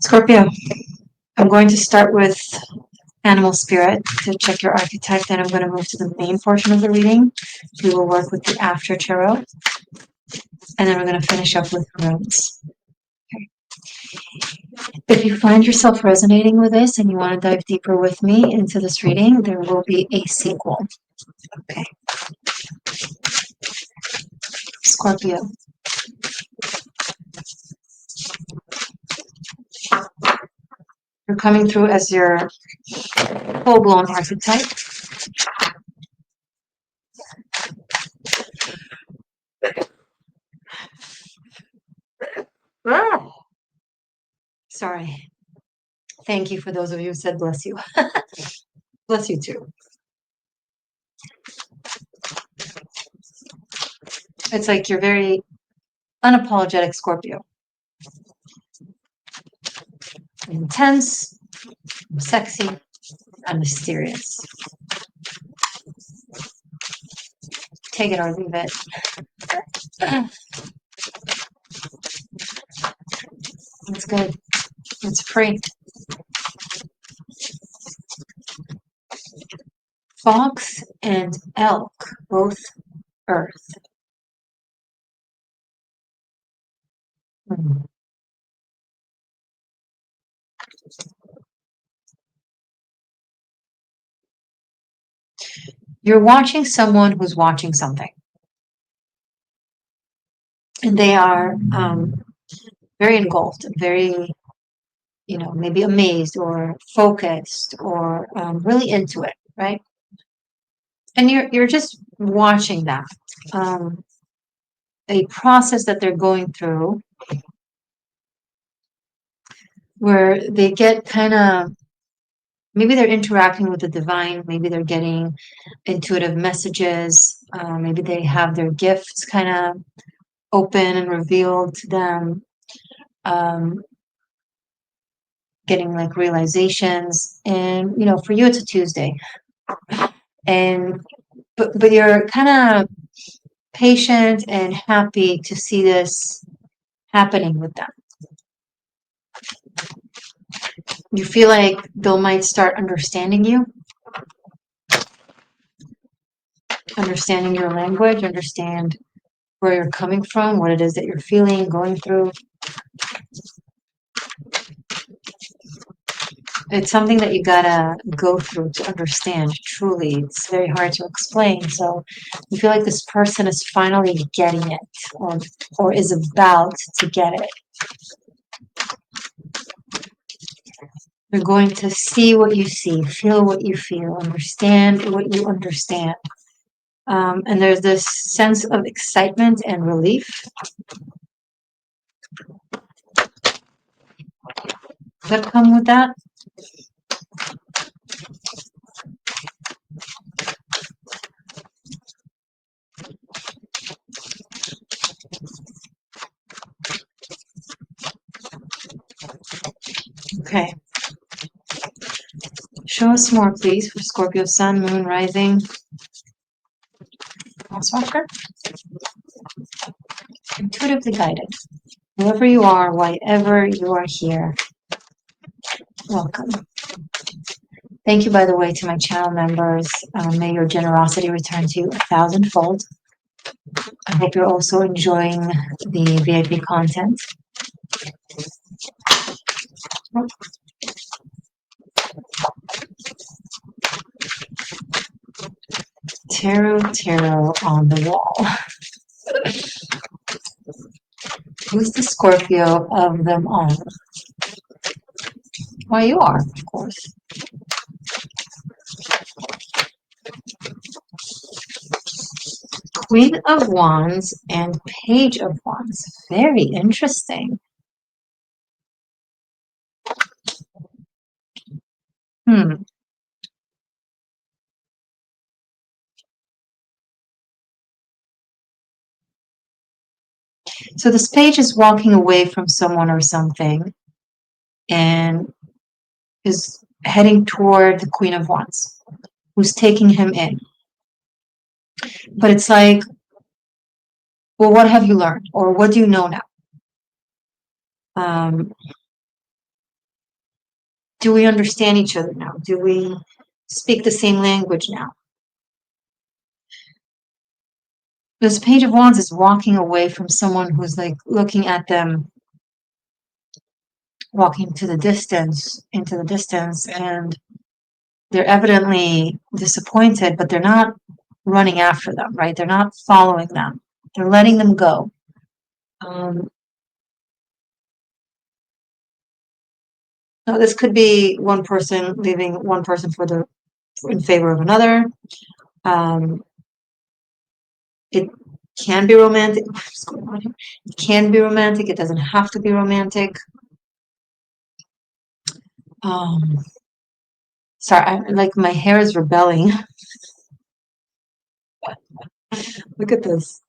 Scorpio, I'm going to start with animal spirit to check your archetype. Then I'm going to move to the main portion of the reading. We will work with the after tarot. And then we're going to finish up with runes. Okay. If you find yourself resonating with this and you want to dive deeper with me into this reading, there will be a sequel. Okay. Scorpio. You're coming through as your full-blown archetype. Sorry. Thank you for those of you who said bless you. Bless you too. It's like you're very unapologetic Scorpio. Intense, sexy, and mysterious. Take it or leave it. It's good. It's free. Fox and elk, both earth. You're watching someone who's watching something. And they are very engulfed, very, maybe amazed or focused or really into it, right? And you're just watching that. A process that they're going through where they get kind of, maybe they're interacting with the divine, maybe they're getting intuitive messages, maybe they have their gifts kind of open and revealed to them, getting like realizations. And for you it's a Tuesday, and but you're kind of patient and happy to see this happening with them. You feel like they might start understanding you, understanding your language, understand where you're coming from, what it is that you're feeling, going through. It's something that you gotta go through to understand truly. It's very hard to explain. So you feel like this person is finally getting it, or is about to get it. You're going to see what you see, feel what you feel, understand what you understand. And there's this sense of excitement and relief. That come with that? Okay. Show us more, please, for Scorpio Sun, Moon, Rising. Crosswalker. Intuitively guided. Whoever you are, wherever you are here, welcome. Thank you, by the way, to my channel members. May your generosity return to you 1,000-fold. I hope you're also enjoying the VIP content. Tarot on the wall. Who's the Scorpio of them all? Well, you are, of course. Queen of Wands and Page of Wands. Very interesting. So this page is walking away from someone or something and is heading toward the Queen of Wands, who's taking him in. But it's like, well, what have you learned? Or what do you know now? Do we understand each other now? Do we speak the same language now? This Page of Wands is walking away from someone who's like looking at them, walking into the distance, and they're evidently disappointed, but they're not running after them, right? They're not following them. They're letting them go. Now, this could be one person leaving one person in favor of another. It can be romantic. What's going on here? It can be romantic. It doesn't have to be romantic. Sorry, like my hair is rebelling. Look at this.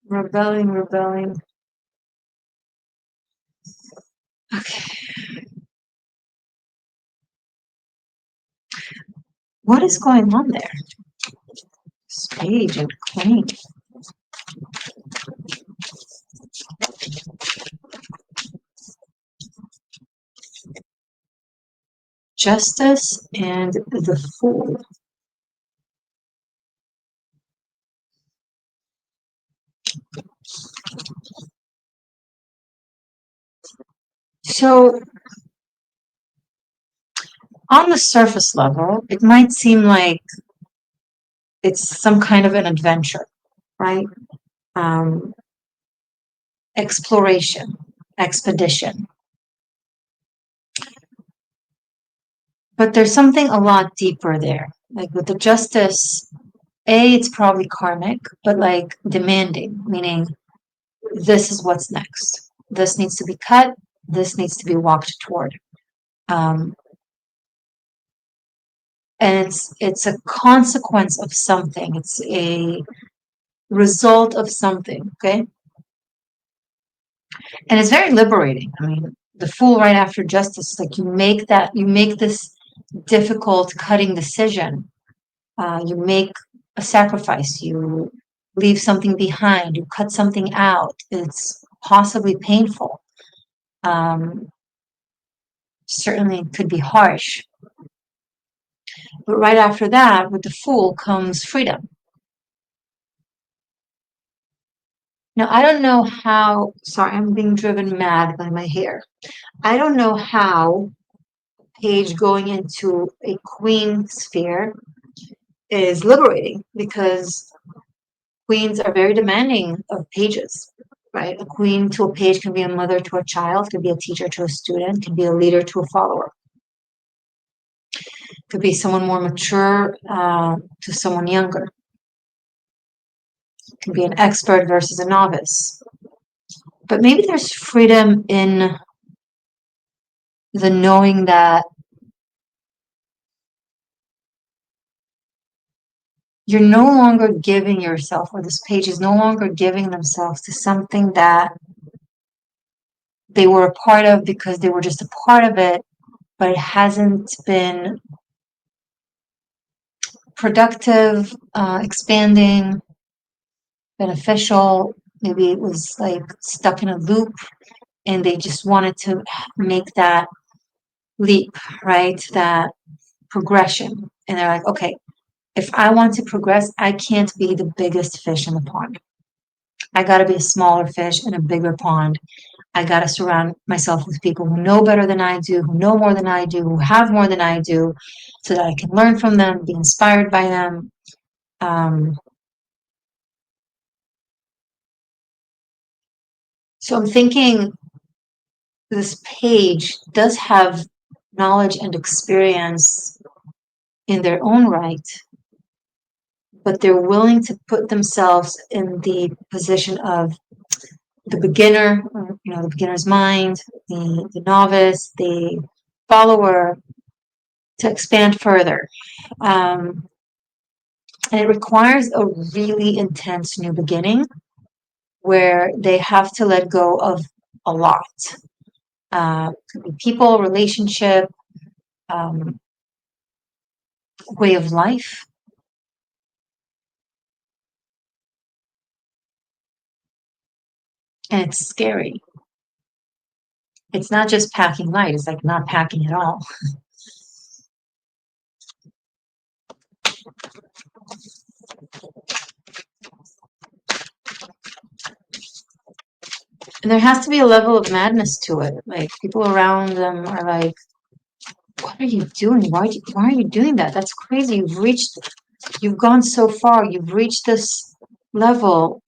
Rebelling. Okay. What is going on there? Page and Queen. Justice and the Fool. So, on the surface level, it might seem like it's some kind of an adventure, right? Exploration, expedition. But there's something a lot deeper there. Like with the Justice, it's probably karmic, but like demanding, meaning this is what's next. This needs to be cut. This needs to be walked toward. And it's a consequence of something. It's a result of something. Okay. And it's very liberating. I mean, the Fool right after Justice, like you make this difficult cutting decision. You make a sacrifice. You leave something behind. You cut something out. It's possibly painful. Certainly could be harsh. But right after that, with the Fool comes freedom. Now, I don't know how, sorry, I'm being driven mad by my hair. I don't know how Page going into a Queen sphere is liberating because Queens are very demanding of pages, right? A queen to a page can be a mother to a child, can be a teacher to a student, can be a leader to a follower. Could be someone more mature to someone younger. Could be an expert versus a novice. But maybe there's freedom in the knowing that you're no longer giving yourself, or this page is no longer giving themselves to something that they were a part of because they were just a part of it, but it hasn't been productive, expanding, beneficial. Maybe it was like stuck in a loop and they just wanted to make that leap, right? That progression. And they're like, okay, if I want to progress, I can't be the biggest fish in the pond. I got to be a smaller fish in a bigger pond. I got to surround myself with people who know better than I do, who know more than I do, who have more than I do, so that I can learn from them, be inspired by them. So I'm thinking this page does have knowledge and experience in their own right, but they're willing to put themselves in the position of the beginner, the beginner's mind, the novice, the follower, to expand further. And it requires a really intense new beginning where they have to let go of a lot. Could be people, relationship, way of life. And it's scary. It's not just packing light, it's like not packing at all. And there has to be a level of madness to it. Like people around them are like, what are you doing? Why are you doing that? That's crazy. You've gone so far. You've reached this level.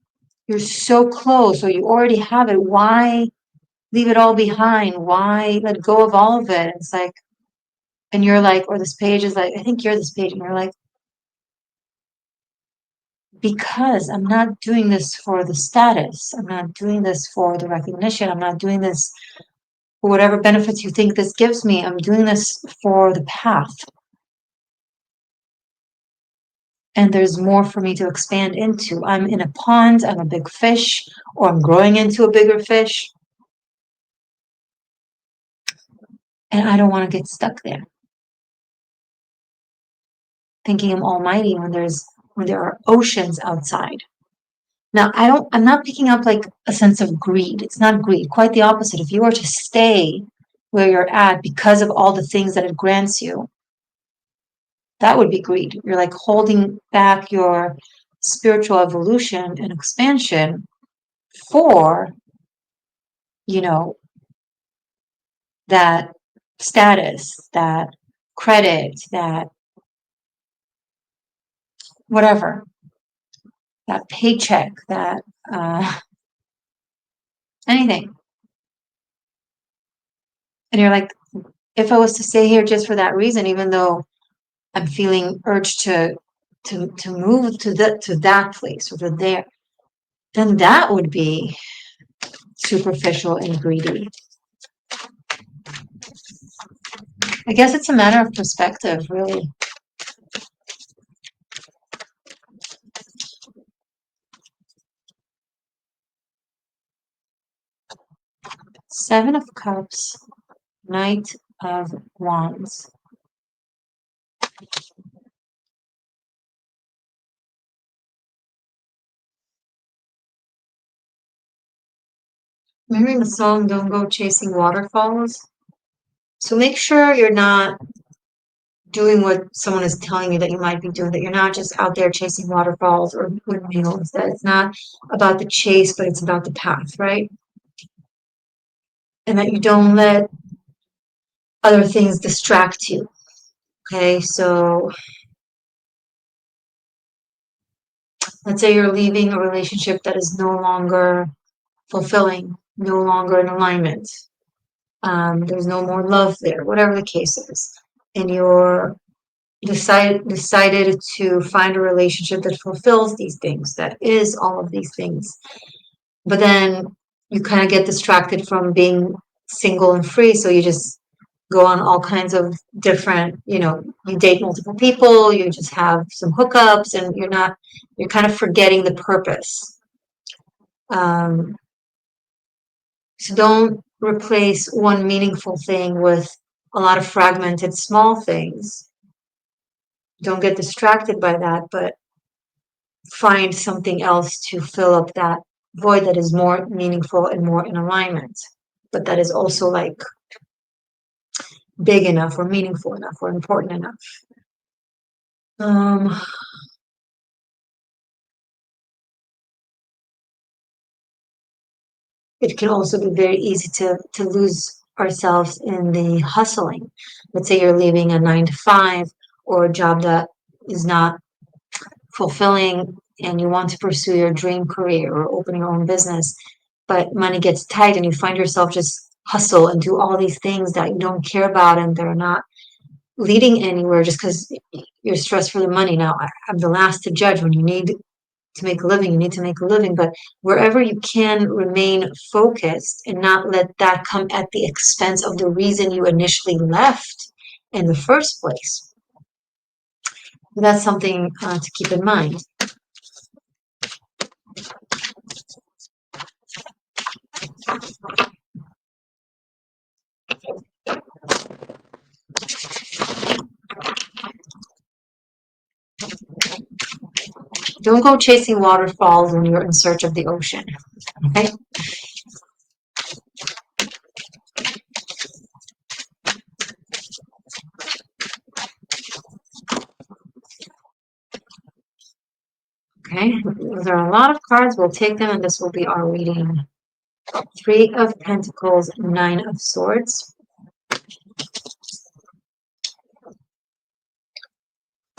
You're so close, or you already have it. Why leave it all behind? Why let go of all of it? It's like, and you're like, or this page is like, I think you're this page, and you're like, because I'm not doing this for the status. I'm not doing this for the recognition. I'm not doing this for whatever benefits you think this gives me. I'm doing this for the path. And there's more for me to expand into. I'm in a pond, I'm a big fish, or I'm growing into a bigger fish. And I don't want to get stuck there. Thinking I'm almighty when there are oceans outside. Now, I'm not picking up like a sense of greed. It's not greed, quite the opposite. If you were to stay where you're at because of all the things that it grants you, that would be greed. You're like holding back your spiritual evolution and expansion for, you know, that status, that credit, that whatever, that paycheck, that anything. And you're like, if I was to stay here just for that reason, even though I'm feeling urged to move to that place or to there, then that would be superficial and greedy. I guess it's a matter of perspective, really. Seven of Cups, Knight of Wands. Remembering the song Don't Go Chasing Waterfalls? So make sure you're not doing what someone is telling you that you might be doing, that you're not just out there chasing waterfalls or windmills, that it's not about the chase, but it's about the path, right? And that you don't let other things distract you. Okay, so let's say you're leaving a relationship that is no longer fulfilling, no longer in alignment. There's no more love there, whatever the case is. And you're decided to find a relationship that fulfills these things, that is all of these things. But then you kind of get distracted from being single and free, so you just go on all kinds of different, you date multiple people, you just have some hookups, and you're kind of forgetting the purpose. So don't replace one meaningful thing with a lot of fragmented small things. Don't get distracted by that, but find something else to fill up that void that is more meaningful and more in alignment, but that is also like big enough or meaningful enough or important enough. It can also be very easy to lose ourselves in the hustling. Let's say you're leaving a 9 to 5 or a job that is not fulfilling and you want to pursue your dream career or open your own business, but money gets tight and you find yourself just hustle and do all these things that you don't care about and they're not leading anywhere just because you're stressed for the money. Now, I'm the last to judge. When you need to make a living, you need to make a living, but wherever you can remain focused and not let that come at the expense of the reason you initially left in the first place. That's something to keep in mind. Don't go chasing waterfalls when you're in search of the ocean. Okay? Okay, there are a lot of cards. We'll take them, and this will be our reading. 3 of Pentacles, 9 of Swords.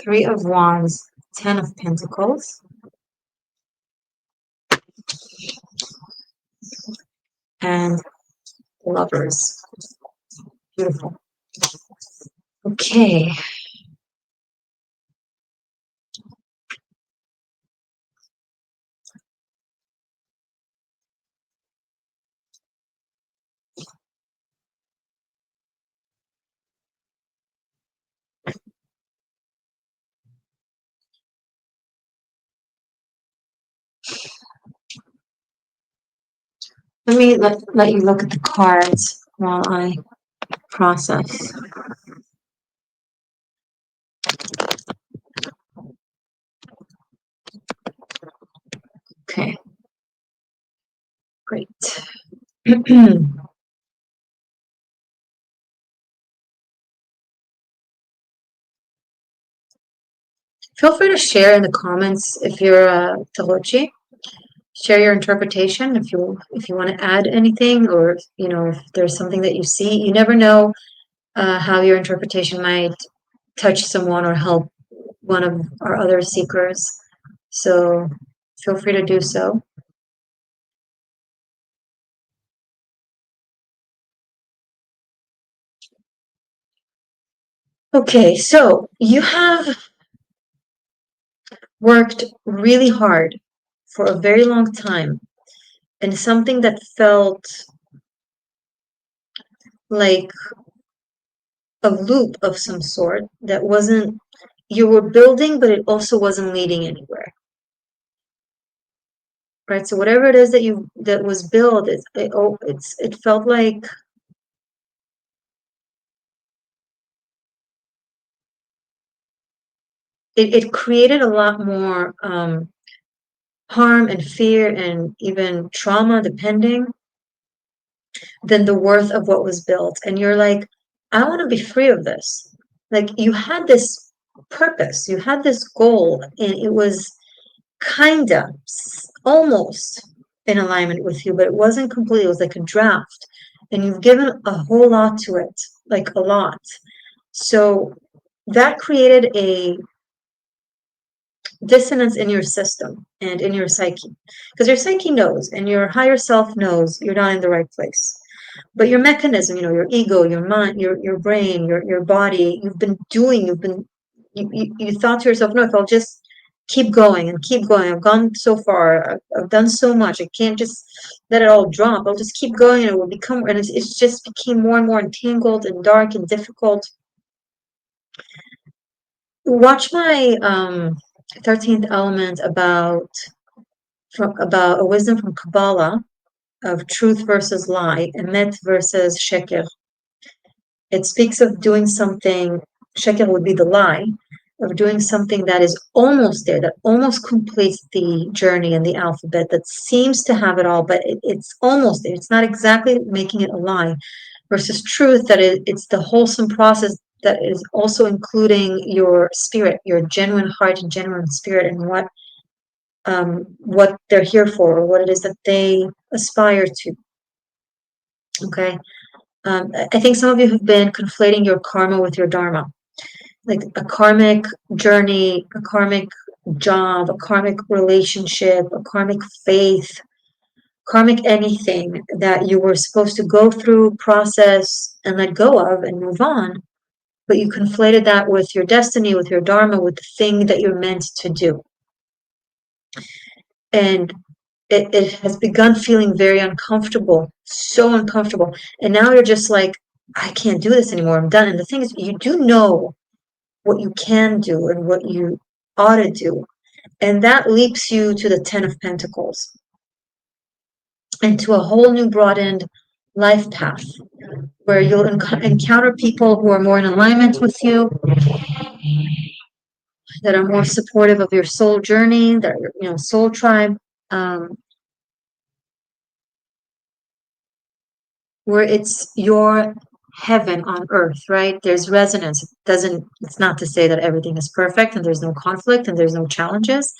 3 of Wands, 10 of Pentacles. And Lovers. Beautiful. Okay. Let me let you look at the cards while I process. Okay. Great. Feel free to share in the comments if you're a Tarochi. Share your interpretation if you want to add anything, or if there's something that you see. You never know how your interpretation might touch someone or help one of our other seekers. So feel free to do so. Okay, so you have worked really hard for a very long time and something that felt like a loop of some sort that wasn't, you were building, but it also wasn't leading anywhere. Right? So whatever it is that was built, it felt like it created a lot more harm and fear and even trauma, depending, than the worth of what was built. And you're like, I want to be free of this. Like, you had this purpose, you had this goal, and it was kinda almost in alignment with you, but it wasn't complete. It was like a draft, and you've given a whole lot to it, like a lot. So that created a dissonance in your system and in your psyche, because your psyche knows and your higher self knows you're not in the right place. But your mechanism, your ego, your mind, your brain, your body, you thought to yourself, no, if I'll just keep going and keep going, I've gone so far, I've done so much, I can't just let it all drop, I'll just keep going, and it will become, and it's just became more and more entangled and dark and difficult. Watch my 13th element about a wisdom from Kabbalah of truth versus lie, emet versus sheker. It speaks of doing something, sheker would be the lie, of doing something that is almost there, that almost completes the journey in the alphabet, that seems to have it all, but it's almost there. It's not exactly making it a lie, versus truth, that it's the wholesome process that is also including your spirit, your genuine heart and genuine spirit, and what they're here for, or what it is that they aspire to. Okay. I think some of you have been conflating your karma with your dharma, like a karmic journey, a karmic job, a karmic relationship, a karmic faith, karmic anything that you were supposed to go through, process, and let go of and move on. But you conflated that with your destiny, with your dharma, with the thing that you're meant to do. And it has begun feeling very uncomfortable, so uncomfortable. And now you're just like, I can't do this anymore. I'm done. And the thing is, you do know what you can do and what you ought to do. And that leaps you to the 10 of Pentacles and to a whole new broadened life path where you'll encounter people who are more in alignment with you, that are more supportive of your soul journey, that are, soul tribe. Where it's your heaven on earth, right? There's resonance. It's not to say that everything is perfect and there's no conflict and there's no challenges,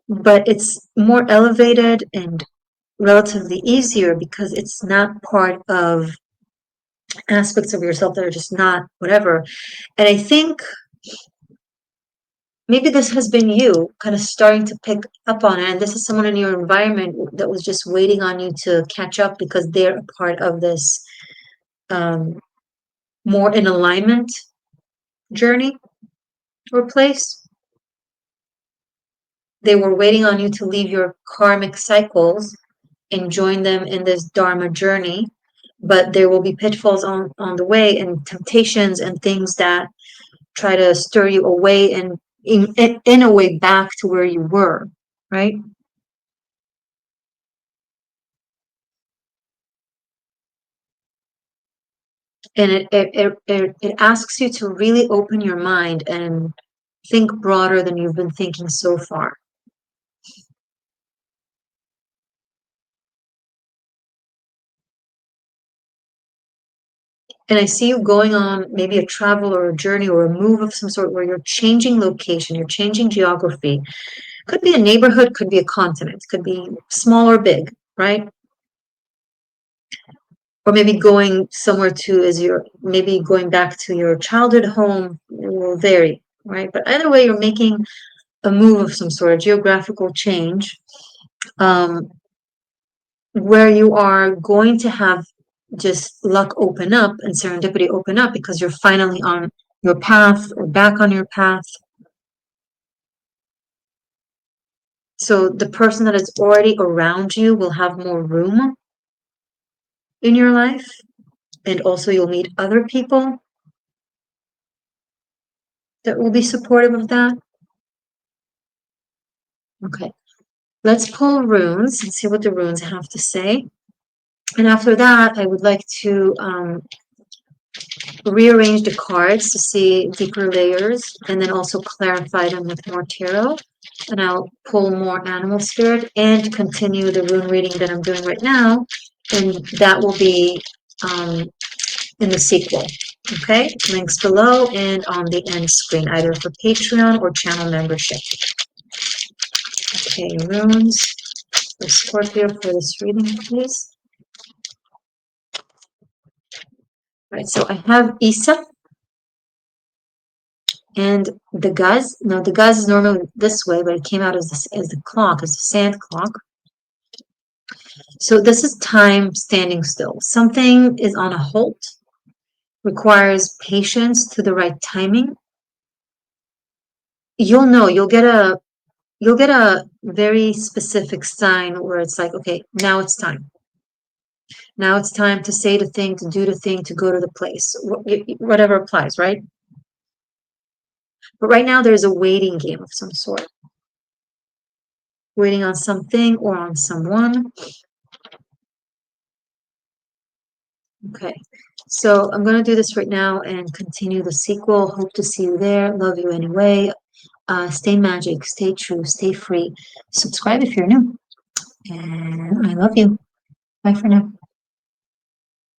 but it's more elevated and relatively easier because it's not part of aspects of yourself that are just not whatever. And I think maybe this has been you kind of starting to pick up on it, and this is someone in your environment that was just waiting on you to catch up because they're a part of this more in alignment journey or place. They were waiting on you to leave your karmic cycles and join them in this Dharma journey, but there will be pitfalls on the way and temptations and things that try to stir you away and in a way back to where you were, right? And it asks you to really open your mind and think broader than you've been thinking so far. And I see you going on maybe a travel or a journey or a move of some sort where you're changing location, you're changing geography. Could be a neighborhood, could be a continent, could be small or big, right? Or maybe going somewhere to is your maybe going back to your childhood home. It will vary, right? But either way, you're making a move of some sort, a geographical change, um, where you are going to have just luck open up and serendipity open up because you're finally on your path or back on your path. So the person that is already around you will have more room in your life, and also you'll meet other people that will be supportive of that. Okay, let's pull runes and see what the runes have to say. And after that, I would like to rearrange the cards to see deeper layers and then also clarify them with more tarot. And I'll pull more animal spirit and continue the rune reading that I'm doing right now. And that will be in the sequel. Okay, links below and on the end screen, either for Patreon or channel membership. Okay, runes for Scorpio for this reading, please. All right, so I have Isa and the Guz. Now the Guz is normally this way, but it came out as the clock, as the sand clock. So this is time standing still. Something is on a halt, requires patience to the right timing. You'll know, you'll get a very specific sign where it's like, okay, now it's time. Now it's time to say the thing, to do the thing, to go to the place, whatever applies, right? But right now there's a waiting game of some sort. Waiting on something or on someone. Okay, so I'm going to do this right now and continue the sequel. Hope to see you there. Love you anyway. Stay magic, stay true, stay free. Subscribe if you're new. And I love you. Bye for now.